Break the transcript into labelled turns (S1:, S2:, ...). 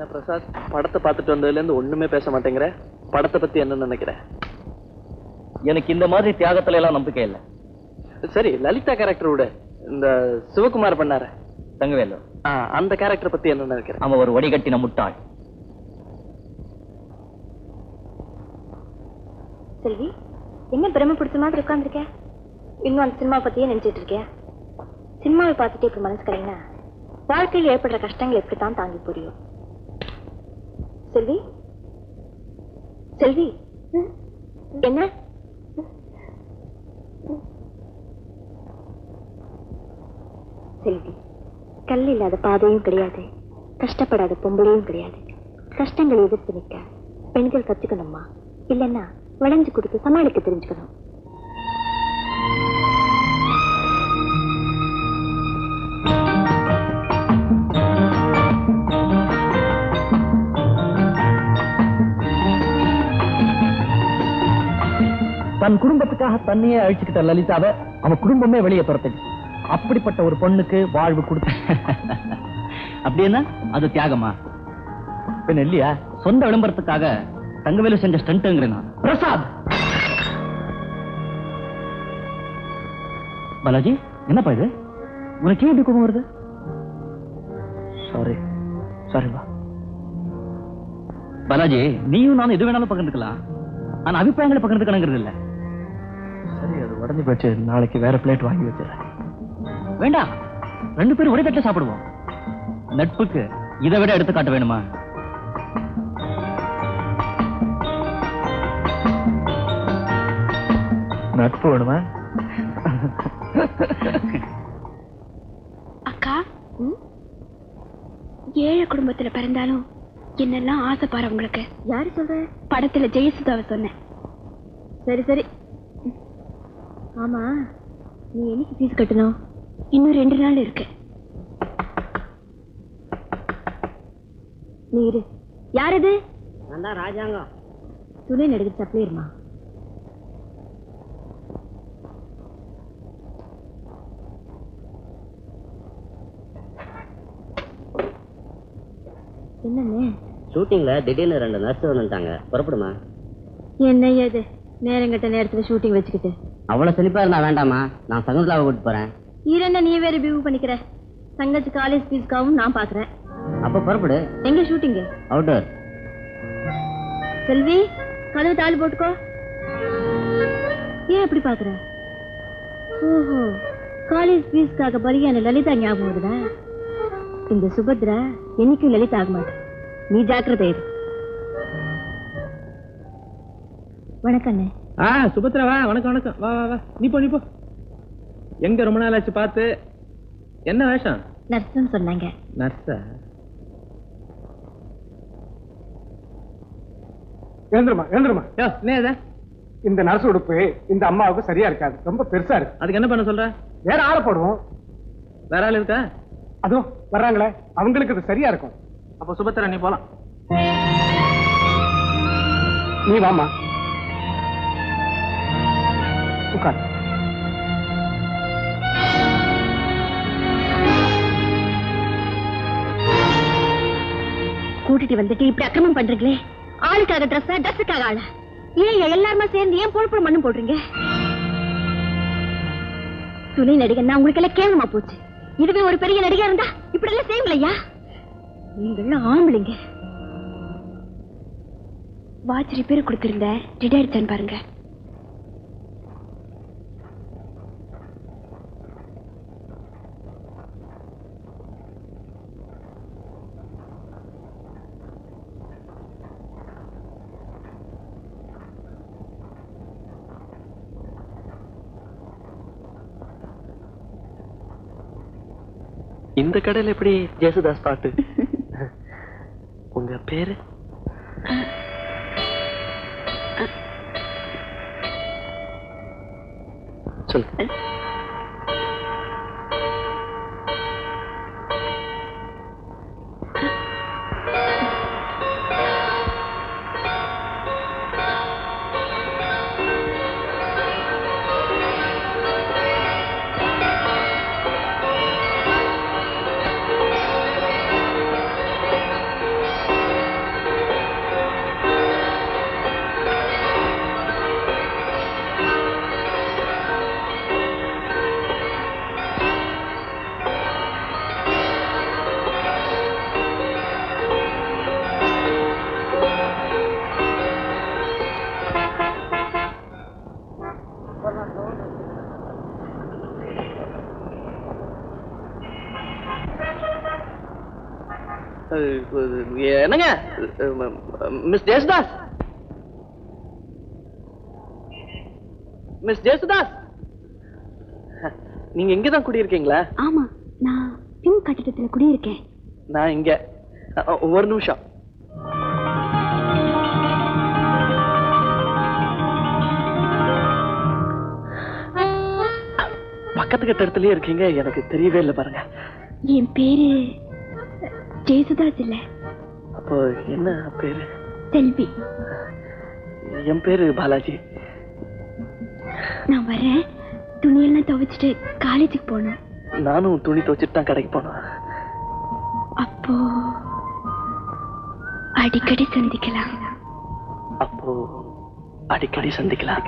S1: என்ன பிரசாத், படத்தை பார்த்துட்டு வந்ததுல இருந்து ஒண்ணுமே பேச மாட்டேங்கிற? படத்தை பத்தி என்ன நினைக்கிற?
S2: எனக்கு இந்த மாதிரி தியாகத்துல எல்லாம் நம்பிக்கை இல்லை.
S1: சரி, லலிதா கேரக்டர் விட இந்த சிவகுமார் பண்ணார
S2: தங்கவேலு,
S1: அந்த கேரக்டர் பத்தி என்ன நினைக்கிற?
S2: அவன் ஒரு வடிகட்டின முட்டாள்.
S3: செல்வி, என்ன பிரம்ம பிடிச்ச மாதிரி உட்கார்ந்துருக்க? இன்னும் அந்த சினிமா பத்தியே நினைச்சிட்டு இருக்கேன். சினிமாவை பார்த்துட்டு இப்ப மனசு கலைனா வாழ்க்கையில் ஏற்படுற கஷ்டங்கள் எப்படித்தான் தாங்கி புரியும். செல்வி, செல்வி, என்ன? செல்வி, கல் இல்லாத பாதையும் கிடையாது, கஷ்டப்படாத பொம்பளையும் கிடையாது. கஷ்டங்கள் எதிர்த்து நிற்க பெண்கள் கத்துக்கணுமா, இல்லைன்னா வளைஞ்சு கொடுத்து சமாளிக்க தெரிஞ்சுக்கணும்.
S2: தன் குடும்பத்துக்காக தன்னையே அழிச்சுக்கிட்ட லலிதாவை அவன் குடும்பமே வெளியே துரத்துக்கு. அப்படிப்பட்ட ஒரு பொண்ணுக்கு வாழ்வு கொடுத்த அப்படின்னா அது தியாகமா? பின்ன இல்லையா? சொந்த விளம்பரத்துக்காக தங்கவேலு செஞ்ச ஸ்டண்ட்ங்கிறேன் நான். பிரசாத், பாலாஜி, என்னப்பா இது? உனக்கு எப்படி கோபம் வருது? சாரி சாரிப்பா. பாலாஜி, நீயும் நானும் எது வேணாலும் பகிர்ந்துக்கலாம், ஆனா அபிப்பிராயங்களை பகிர்ந்துக்கணுங்கிறது இல்ல.
S1: சரி, அது உடஞ்சு போச்சு, நாளைக்கு வேற பிளேட் வாங்கி வச்சிடறேன்.
S2: வேண்டாம், 2 பேரும் ஒரே தட்டில் சாப்பிடுவோம். நட்புக்கு இதை விட எடுத்துக்காட்ட வேணுமா?
S1: நட்பு வேணுமா?
S3: அக்கா, ஏழை குடும்பத்துல பிறந்தாலும் என்னெல்லாம் ஆசைப்பாரு உங்களுக்கு. யாரு சொல்ற? படத்துல ஜெயசுதாவை சொன்னேன். சரி சரி. ஆமா, நீ என்னைக்கு ஃபீஸ் கட்டணும்? இன்னும் 2 நாள் இருக்கு. நீ இரு. யார் இது?
S4: நான் தான் ராஜாங்கம்.
S3: துணை நடிகர் சப்ளையர்மா. என்னண்ணே?
S4: ஷூட்டிங்ல திடீர்னு 2 நர்ஸ் வந்துட்டாங்க, புறப்படுமா?
S3: என்ன ஏது நேரங்கட்ட நேரத்துல ஷூட்டிங் வச்சுக்கிட்டு?
S4: அவ்வளவு செழிப்பா இருந்தா வேண்டாமா, நான் சகுந்தலாவை கூட்டு போறேன்.
S3: ஈரண்ட நீ வேற பியூ பண்ணிக்கிற. தங்கச்சி காலேஜ் ஃபீஸ்க்காவும் நான் பாக்குறேன்.
S4: அப்ப புறப்படு.
S3: எங்க ஷூட்டிங்?
S4: அவுட்டோர்.
S3: செல்வி, கதவு தாள் போட்டுக்கோ. ஏன் அப்படி பாக்குற? ஓஹோ, காலேஜ் ஃபீஸ்க்காக பலியான லலிதா ஞாபகம் வருதா? இந்த சுபத்ரா என்னைக்கும் லலிதா ஆக மாட்டேன், நீ ஜாக்கிரதை இரு. வணக்கம்.
S1: சுபத்ரா வா. வணக்கம் வணக்கம். வா வா வா, நீ போ நீ போ. எங்க ரொம்ப நாள் ஆச்சு பார்த்து. என்ன வேஷம்?
S3: நர்ஸ்னு சொன்னாங்க.
S1: நர்ஸா?
S5: எழுந்துருமா எழுந்துருமா.
S1: என்ன
S5: இந்த நர்ஸ் உடுப்பு இந்த அம்மாவுக்கு சரியா இருக்காது, ரொம்ப பெருசா இருக்கு.
S1: அதுக்கு என்ன பண்ண சொல்ற?
S5: வேற ஆளை போடுவோம்.
S1: வேற ஆள் இருக்கா?
S5: அதுவும் வர்றாங்களே, அவங்களுக்கு இது சரியா இருக்கும்.
S1: அப்ப சுபத்ரா நீ போலாம்.
S5: நீ வாமா, உட்கார்.
S3: கூட்டிட்டு வந்துட்டு இப்படி அக்கிரமம் பண்றீங்களே. ஆளுக்காக ட்ரெஸ்ஸா, ட்ரெஸ்ஸுக்காக ஆளா? ஏன் எல்லாருமே சேர்ந்து ஏன் பொழுப்பு மண்ணும் போடுறீங்க? துணை நடிகன்னா உங்களுக்கு எல்லாம் கேவலமா போச்சு. இதுவே ஒரு பெரிய நடிகா இருந்தா இப்படி எல்லாம் செய்வீங்களா? நீங்கெல்லாம் ஆம்பளைங்க. வாட்ச் ரிப்பேர் கொடுத்திருந்தேன், ரெடி ஆயிடுச்சான்னு பாருங்க.
S1: இந்த கடையில எப்படி ஜேசுதாஸ் பாட்டு? உங்க பேரு? சொல்லு. என்னங்க மிஸ் ஜெயசுதாஸ், மிஸ் ஜெயசுதாஸ், நீங்க இங்கதான் குடியிருக்கீங்களா?
S3: ஆமா, நான் பின் கட்டிடத்துல குடியிருக்கேன்.
S1: நான் இங்க. ஒரு நிமிஷம். பக்கத்து கட்டடத்துலயே இருக்கீங்க, எனக்கு தெரியவே இல்லை பாருங்க.
S3: என் பேரு ஜெயசுதாஸ் இல்ல.
S1: அப்போ என்ன பேரு?
S3: செல்வி.
S1: என் பேரு பாலாஜி.
S3: நான் வரேன். துணியெல்லாம் துவைச்சிட்டு காலேஜுக்கு போனேன்.
S1: நானும் துணி துவைச்சிட்டு தான் கடைக்கு போனேன்.
S3: அப்போ அடிக்கடி சந்திக்கலாம்.
S1: அப்போ அடிக்கடி சந்திக்கலாம்.